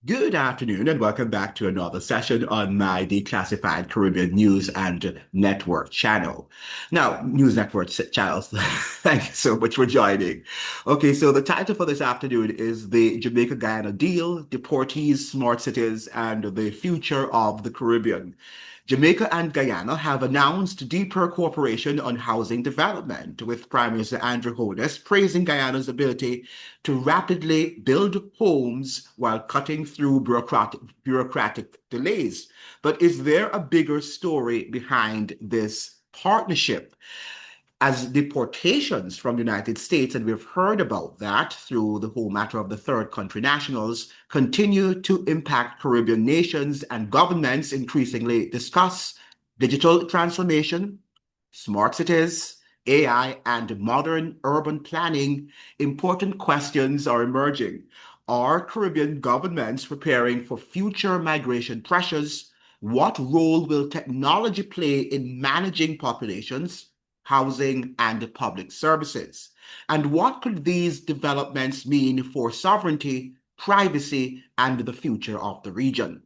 Good afternoon and welcome back to another session on my declassified Caribbean News and Network channel. Now, News Network channels, thank you so much for joining. Okay, so the title for this afternoon is the Jamaica-Guyana Deal, Deportees, Smart Cities, and the Future of the Caribbean. Jamaica and Guyana have announced deeper cooperation on housing development, with Prime Minister Andrew Holness praising Guyana's ability to rapidly build homes while cutting through bureaucratic delays. But is there a bigger story behind this partnership? As deportations from the United States, and we've heard about that through the whole matter of the third country nationals, continue to impact Caribbean nations, and governments increasingly discuss digital transformation, smart cities, AI, and modern urban planning. Important questions are emerging. Are Caribbean governments preparing for future migration pressures? What role will technology play in managing populations, housing, and public services? And what could these developments mean for sovereignty, privacy, and the future of the region?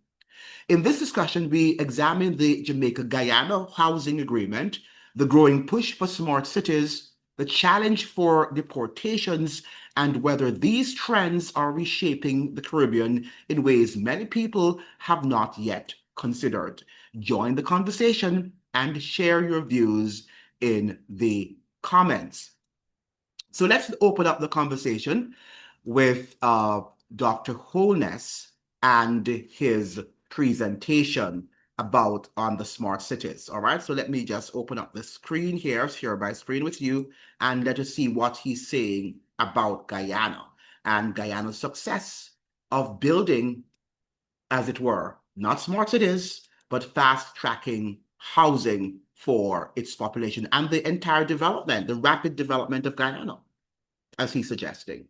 In this discussion, we examine the Jamaica-Guyana housing agreement, the growing push for smart cities, the challenge for deportations, and whether these trends are reshaping the Caribbean in ways many people have not yet considered. Join the conversation and share your views in the comments. So let's open up the conversation with Dr. Holness and his presentation about on the smart cities. All right, so let me just open up the screen here, share my screen with you, and let us see what he's saying about Guyana and Guyana's success of building, as it were, not smart cities, but fast tracking housing for its population and the entire development, the rapid development of Guyana, as he's suggesting.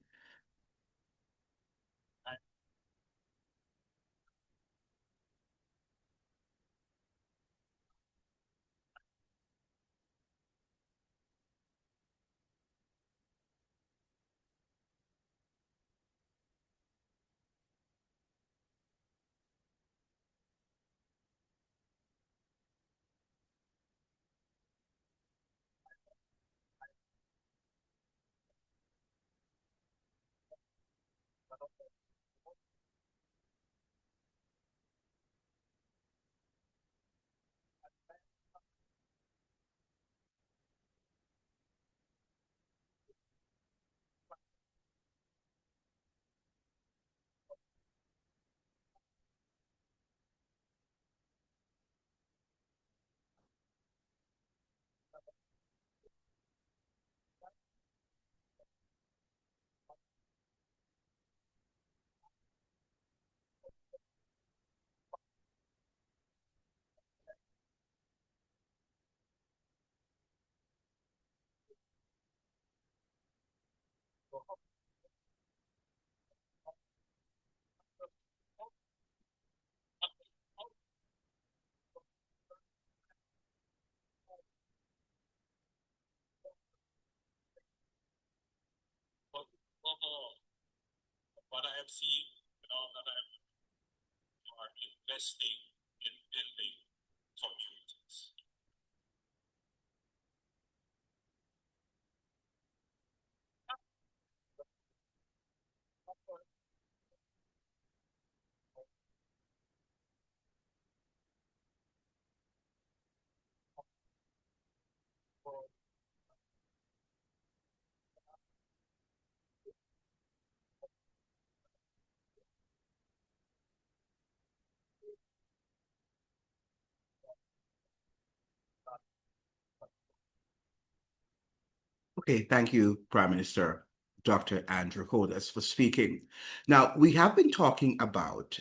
Okay, thank you, Prime Minister Dr. Andrew Holness, for speaking. Now, we have been talking about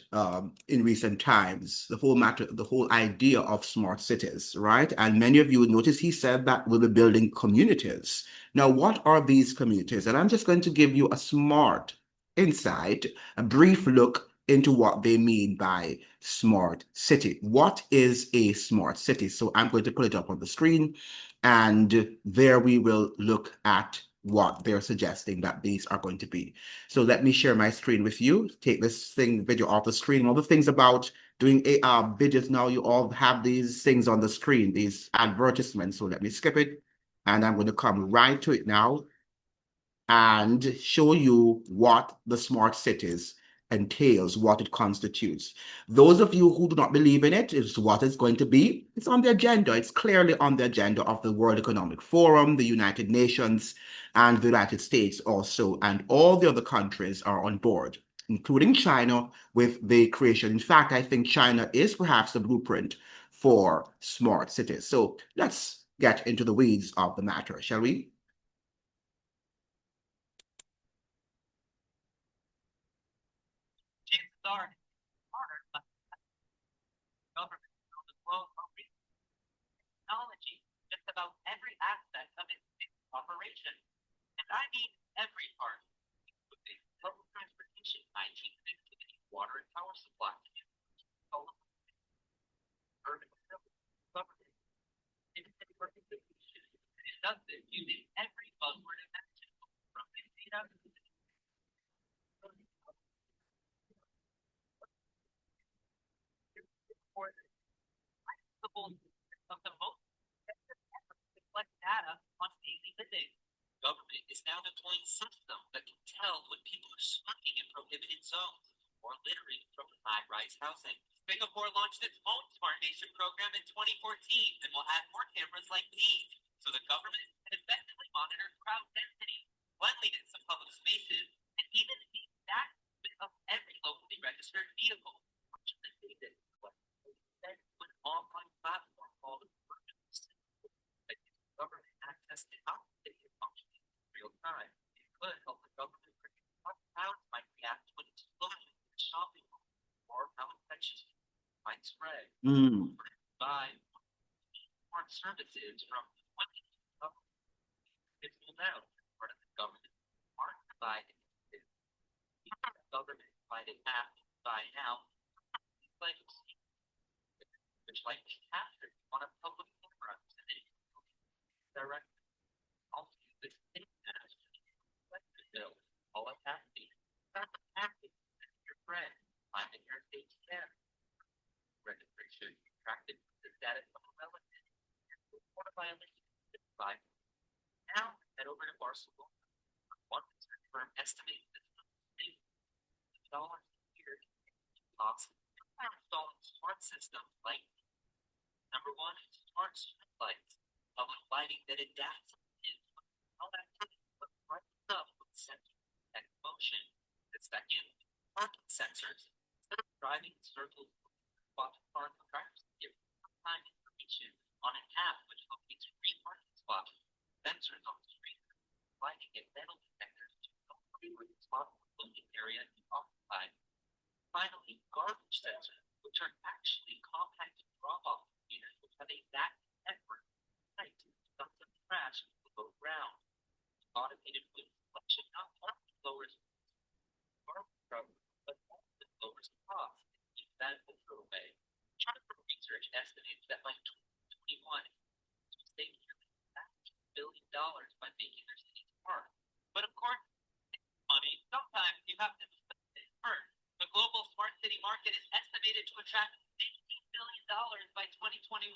in recent times the whole matter, the whole idea of smart cities, right? And many of you would notice he said that we'll be building communities. Now, what are these communities? And I'm just going to give you a smart insight, a brief look into what they mean by smart city. What is a smart city? So I'm going to put it up on the screen, and there we will look at what they're suggesting that these are going to be. So let me share my screen with you. Take this video off the screen. All the things about doing videos now, you all have these things on the screen, these advertisements. So let me skip it. And I'm going to come right to it now and show you what the smart cities entails, what it constitutes. Those of you who do not believe in it, is what it's going to be. It's on the agenda. It's clearly on the agenda of the World Economic Forum, the United Nations, and the United States also. And all the other countries are on board, including China, with the creation. In fact, I think China is perhaps the blueprint for smart cities. So let's get into the weeds of the matter, shall we? Chances are smarter, but government on the globe are technology just about every aspect of its operation. And I mean every part, including public transportation, hygiene, connectivity, water and power supply, urban government, independent organization. And it does this using every buzzword imaginable, from data to of the most collect data on daily living. Government is now deploying systems that can tell when people are smoking in prohibited zones or littering from high-rise housing. Singapore launched its own Smart Nation program in 2014 and will add more cameras like these, so the government can effectively monitor crowd density, cleanliness of public spaces, and even the exact movement of every locally registered vehicle. Much of the data is collected with an online platform called government access to outdated functioning in real time. It could help the government predict how crowds might react when explosions in a shopping mall or how infections might spread. By smart services from 20 government, it's now part of the government smart provided. Government provided app by now, which like be captured on a public camera directly. Also, this bill, all it has to be, your friend, finding your state care, registration, tracked the status of a relative, report a violation, now head over to Barcelona. One firm estimates that dollars a year costs installing smart systems like number one, smart street lights, public lighting that adapts to how that brightens up with sensor and motion. The second, parking sensors. Instead of driving in circles, spot park drivers give real-time information on an app which locates free parking spots, sensors on the street, lighting and metal detectors to help clear the spot loading area you occupy. Finally, garbage sensors, which are actually compact drop-off containers which have a exact effort height to dump the trash below ground. Automated waste collection not only lowers garbage problem, but also lowers cost and keeps that filter away. Charter research estimates that by 2021, to save nearly $1 billion by making their cities smart. But of course, money, sometimes you have to spend it first. The global smart city market is estimated to attract $16 billion by 2021,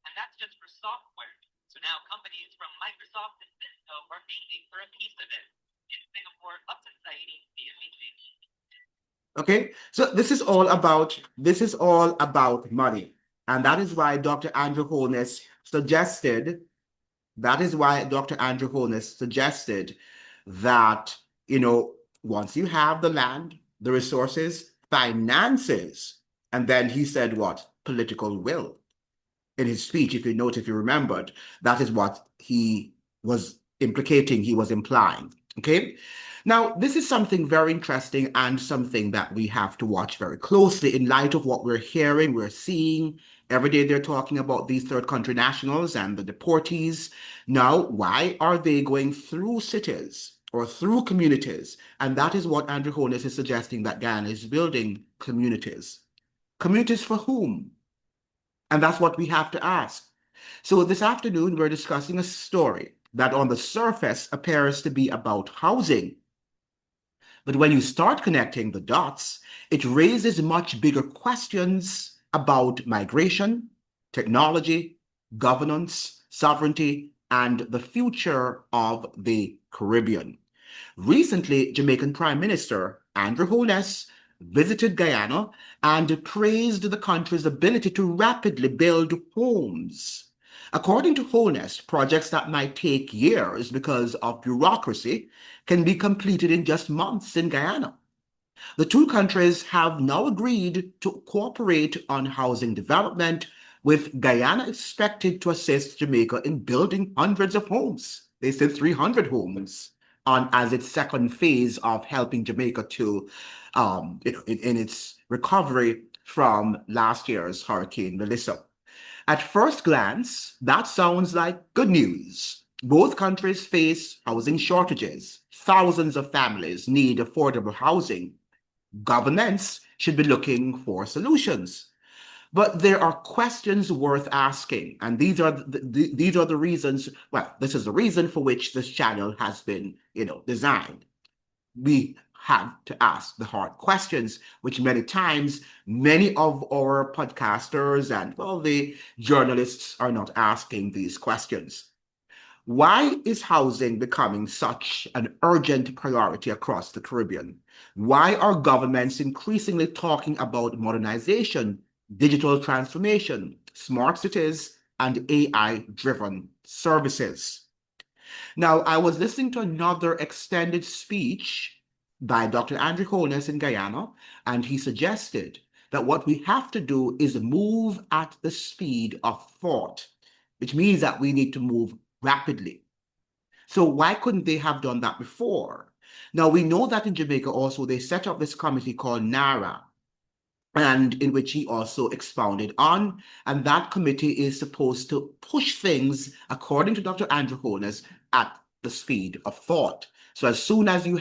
and that's just for software. So now companies from Microsoft and Cisco are bidding for a piece of it. In Singapore, up to Saidi, Okay, so this is all about money, and that is why Dr. Andrew Holness suggested that is why Dr. Andrew Holness suggested that, once you have the land, the resources, finances, and then he said what? Political will. In his speech, if you remembered, that is what he was implicating, he was implying. Okay? Now, this is something very interesting and something that we have to watch very closely in light of what we're hearing, we're seeing. Every day they're talking about these third country nationals and the deportees. Now, why are they going through cities or through communities? And that is what Andrew Holness is suggesting, that Guyana is building communities. Communities for whom? And that's what we have to ask. So this afternoon, we're discussing a story. that on the surface appears to be about housing. But when you start connecting the dots, it raises much bigger questions about migration, technology, governance, sovereignty, and the future of the Caribbean. Recently, Jamaican Prime Minister Andrew Holness visited Guyana and praised the country's ability to rapidly build homes. According to Holness, projects that might take years because of bureaucracy can be completed in just months in Guyana. The two countries have now agreed to cooperate on housing development, with Guyana expected to assist Jamaica in building hundreds of homes. They said 300 homes on as its second phase of helping Jamaica to, in its recovery from last year's Hurricane Melissa. At first glance, that sounds like good news. Both countries face housing shortages. Thousands of families need affordable housing. Governments should be looking for solutions. But there are questions worth asking, and these are the reasons. Well, this is the reason for which this channel has been, designed. We have to ask the hard questions, which many times many of our podcasters and well, the journalists are not asking these questions. Why is housing becoming such an urgent priority across the Caribbean? Why are governments increasingly talking about modernization, digital transformation, smart cities, and AI-driven services? Now, I was listening to another extended speech by Dr. Andrew Holness in Guyana, and he suggested that what we have to do is move at the speed of thought, which means that we need to move rapidly. So why couldn't they have done that before? Now, we know that in Jamaica also, they set up this committee called NARA, and in which he also expounded on. And that committee is supposed to push things, according to Dr. Andrew Holness, at the speed of thought. So as soon as you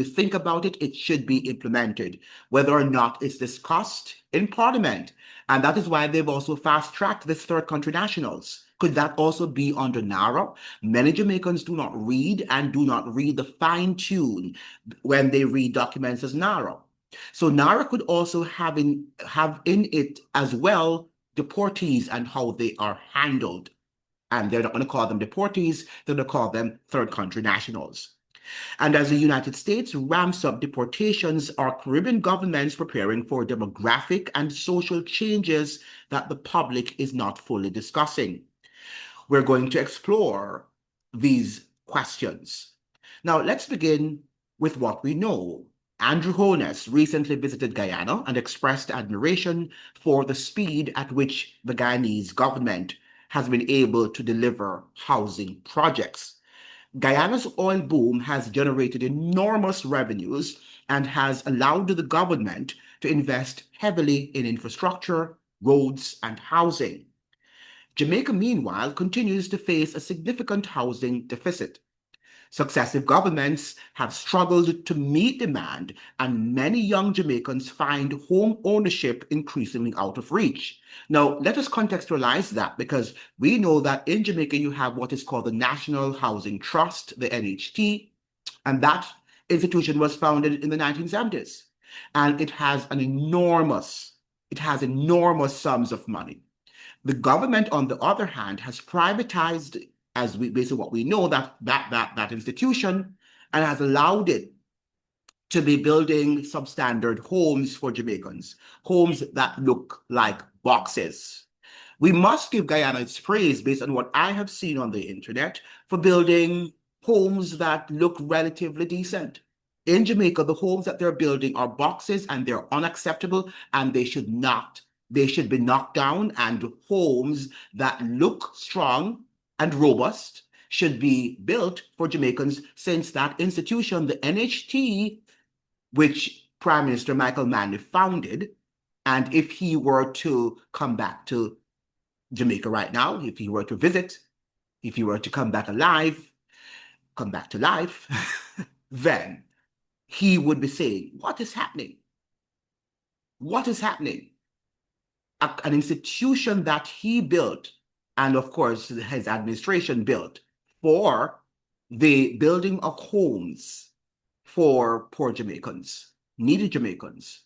think about it, it should be implemented, whether or not it's discussed in Parliament. And that is why they've also fast-tracked this third country nationals. Could that also be under NARA? Many Jamaicans do not read and do not read the fine tune when they read documents as NARA. So NARA could also have in it as well deportees and how they are handled. And they're not going to call them deportees, they're going to call them third country nationals. And as the United States ramps up deportations, are Caribbean governments preparing for demographic and social changes that the public is not fully discussing? We're going to explore these questions. Now, let's begin with what we know. Andrew Holness recently visited Guyana and expressed admiration for the speed at which the Guyanese government has been able to deliver housing projects. Guyana's oil boom has generated enormous revenues and has allowed the government to invest heavily in infrastructure, roads, and housing. Jamaica, meanwhile, continues to face a significant housing deficit. Successive governments have struggled to meet demand, and many young Jamaicans find home ownership increasingly out of reach. Now, let us contextualize that, because we know that in Jamaica you have what is called the National Housing Trust, the NHT, and that institution was founded in the 1970s. And it has enormous sums of money. The government, on the other hand, has privatized, based on what we know, that institution, and has allowed it to be building substandard homes for Jamaicans, homes that look like boxes. We must give Guyana its praise, based on what I have seen on the internet, for building homes that look relatively decent. In Jamaica, the homes that they're building are boxes, and they're unacceptable, and they should be knocked down, and homes that look strong and robust should be built for Jamaicans, since that institution, the NHT, which Prime Minister Michael Manley founded, and if he were to come back to Jamaica right now, if he were to visit, if he were to come back to life, then he would be saying, what is happening? What is happening? An institution that he built, and of course his administration built, for the building of homes for poor Jamaicans, needy Jamaicans.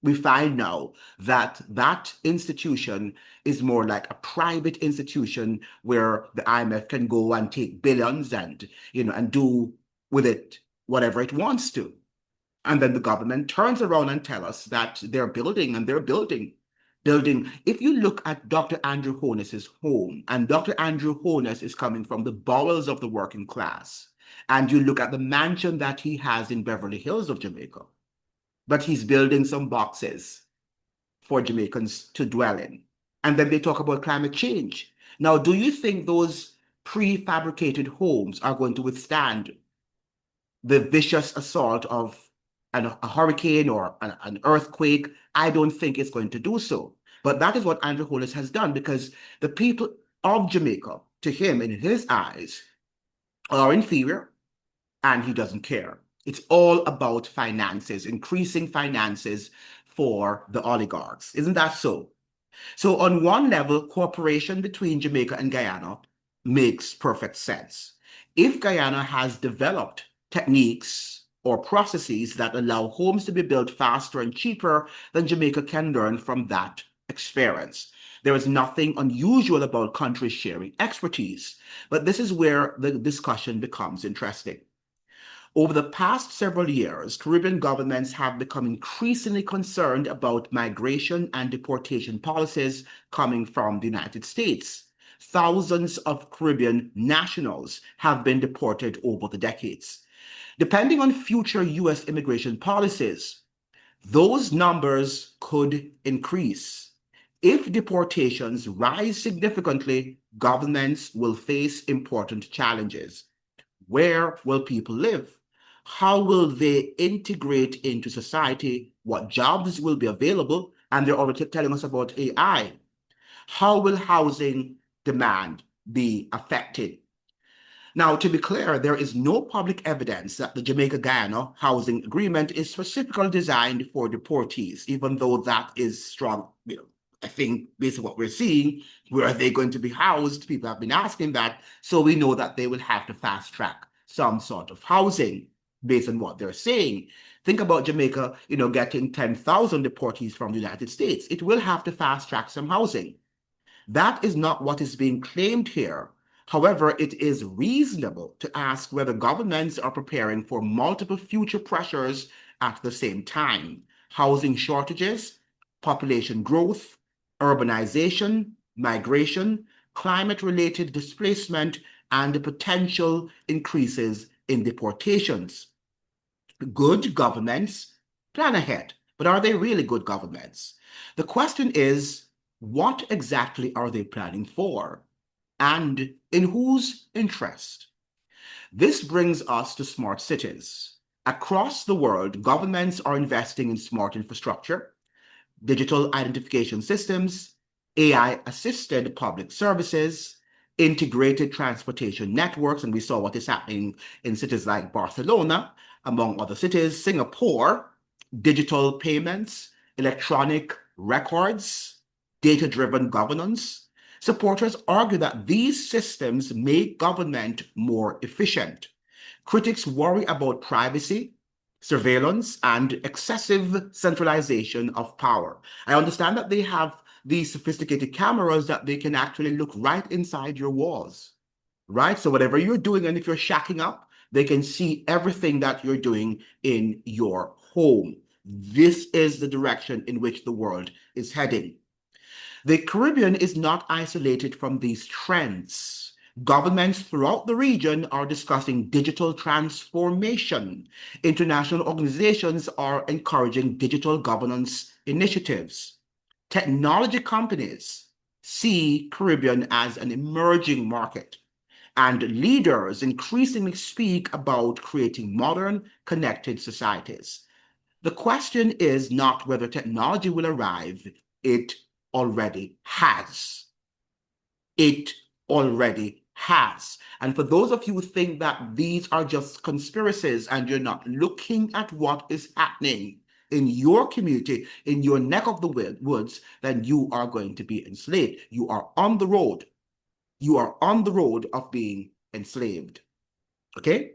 We find now that that institution is more like a private institution where the IMF can go and take billions and, and do with it whatever it wants to. And then the government turns around and tell us that they're building and they're building. Building. If you look at Dr. Andrew Holness's home, and Dr. Andrew Holness is coming from the bowels of the working class, and you look at the mansion that he has in Beverly Hills of Jamaica, but he's building some boxes for Jamaicans to dwell in. And then they talk about climate change. Now, do you think those prefabricated homes are going to withstand the vicious assault of a hurricane or an earthquake? I don't think it's going to do so. But that is what Andrew Holness has done, because the people of Jamaica, to him, in his eyes, are inferior, and he doesn't care. It's all about finances, increasing finances for the oligarchs. Isn't that so? So on one level, cooperation between Jamaica and Guyana makes perfect sense. If Guyana has developed techniques or processes that allow homes to be built faster and cheaper, then Jamaica can learn from that experience. There is nothing unusual about countries sharing expertise, but this is where the discussion becomes interesting. Over the past several years, Caribbean governments have become increasingly concerned about migration and deportation policies coming from the United States. Thousands of Caribbean nationals have been deported over the decades. Depending on future U.S. immigration policies, those numbers could increase. If deportations rise significantly, governments will face important challenges. Where will people live? How will they integrate into society? What jobs will be available? And they're already telling us about AI. How will housing demand be affected? Now, to be clear, there is no public evidence that the Jamaica-Guyana housing agreement is specifically designed for deportees, even though that is strong. I think based on what we're seeing, where are they going to be housed? People have been asking that. So we know that they will have to fast track some sort of housing based on what they're saying. Think about Jamaica, getting 10,000 deportees from the United States. It will have to fast track some housing. That is not what is being claimed here. However, it is reasonable to ask whether governments are preparing for multiple future pressures at the same time. Housing shortages, population growth, urbanization, migration, climate-related displacement, and the potential increases in deportations. Good governments plan ahead, but are they really good governments? The question is, what exactly are they planning for? And in whose interest? This brings us to smart cities. Across the world, governments are investing in smart infrastructure, digital identification systems, AI-assisted public services, integrated transportation networks, and we saw what is happening in cities like Barcelona, among other cities, Singapore, digital payments, electronic records, data-driven governance. Supporters argue that these systems make government more efficient. Critics worry about privacy, surveillance, and excessive centralization of power. I understand that they have these sophisticated cameras that they can actually look right inside your walls, right? So whatever you're doing, and if you're shacking up, they can see everything that you're doing in your home. This is the direction in which the world is heading. The Caribbean is not isolated from these trends. Governments throughout the region are discussing digital transformation. International organizations are encouraging digital governance initiatives. Technology companies see Caribbean as an emerging market, and leaders increasingly speak about creating modern, connected societies. The question is not whether technology will arrive, it already has. It already has. And for those of you who think that these are just conspiracies and you're not looking at what is happening in your community, in your neck of the woods, then you are going to be enslaved. You are on the road. You are on the road of being enslaved. Okay?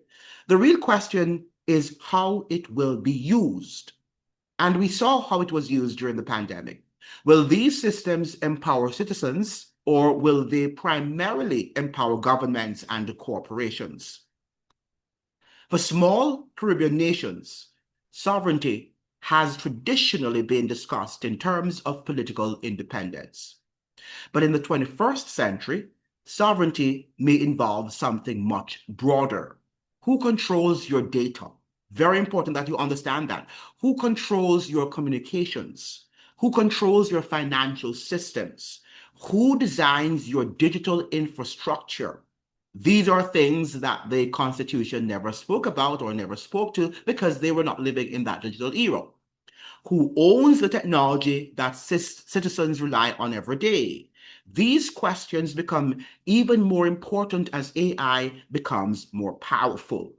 The real question is how it will be used. And we saw how it was used during the pandemic. Will these systems empower citizens, or will they primarily empower governments and corporations? For small Caribbean nations, sovereignty has traditionally been discussed in terms of political independence. But in the 21st century, sovereignty may involve something much broader. Who controls your data? Very important that you understand that. Who controls your communications? Who controls your financial systems? Who designs your digital infrastructure? These are things that the Constitution never spoke about or never spoke to because they were not living in that digital era. Who owns the technology that citizens rely on every day? These questions become even more important as AI becomes more powerful.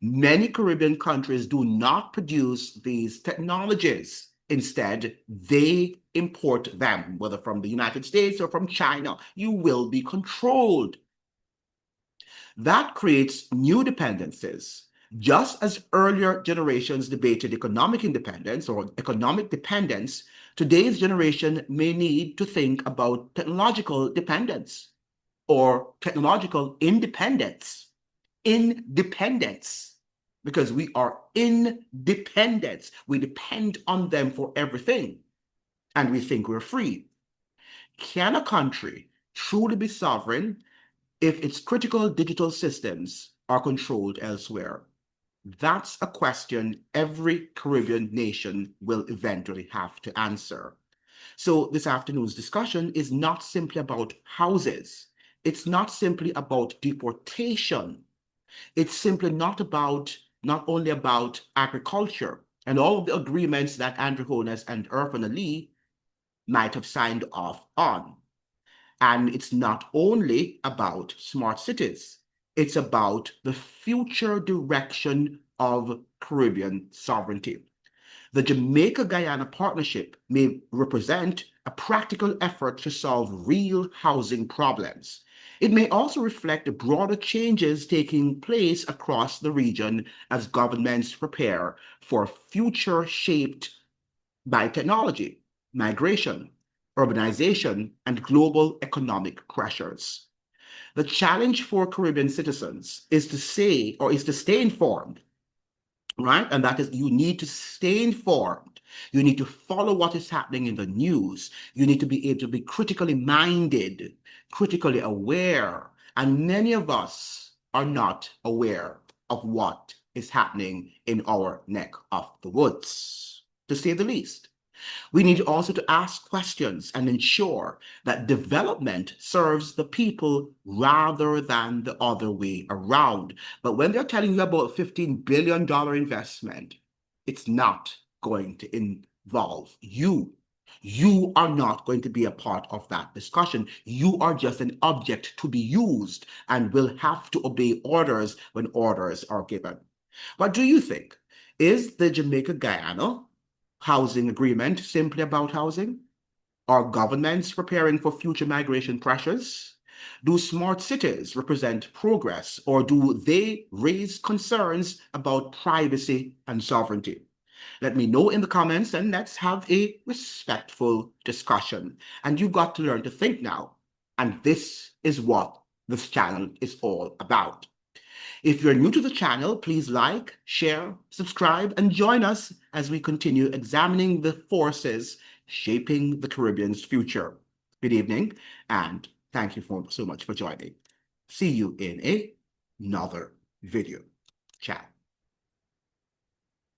Many Caribbean countries do not produce these technologies. Instead, they import them, whether from the United States or from China. You will be controlled. That creates new dependencies. Just as earlier generations debated economic independence or economic dependence, today's generation may need to think about technological dependence or technological independence. Independence, because we are independent. We depend on them for everything, and we think we're free. Can a country truly be sovereign if its critical digital systems are controlled elsewhere? That's a question every Caribbean nation will eventually have to answer. So this afternoon's discussion is not simply about houses. It's not simply about deportation. It's simply not only about agriculture and all of the agreements that Andrew Holness and Irfan Ali might have signed off on. And it's not only about smart cities, it's about the future direction of Caribbean sovereignty. The Jamaica-Guyana partnership may represent a practical effort to solve real housing problems. It may also reflect the broader changes taking place across the region as governments prepare for a future shaped by technology, migration, urbanization, and global economic pressures. The challenge for Caribbean citizens is to stay informed, right? And that is, you need to stay informed. You need to follow what is happening in the news. You need to be able to be critically minded, critically aware. And many of us are not aware of what is happening in our neck of the woods, to say the least. We need also to ask questions and ensure that development serves the people rather than the other way around. But when they're telling you about $15 billion investment, it's not going to involve you. You are not going to be a part of that discussion. You are just an object to be used and will have to obey orders when orders are given. What do you think? Is the Jamaica-Guyana housing agreement simply about housing? Are governments preparing for future migration pressures? Do smart cities represent progress, or do they raise concerns about privacy and sovereignty? Let me know in the comments and let's have a respectful discussion. And you've got to learn to think now. And this is what this channel is all about. If you're new to the channel, please like, share, subscribe, and join us as we continue examining the forces shaping the Caribbean's future. Good evening, and thank you so much for joining. See you in another video chat.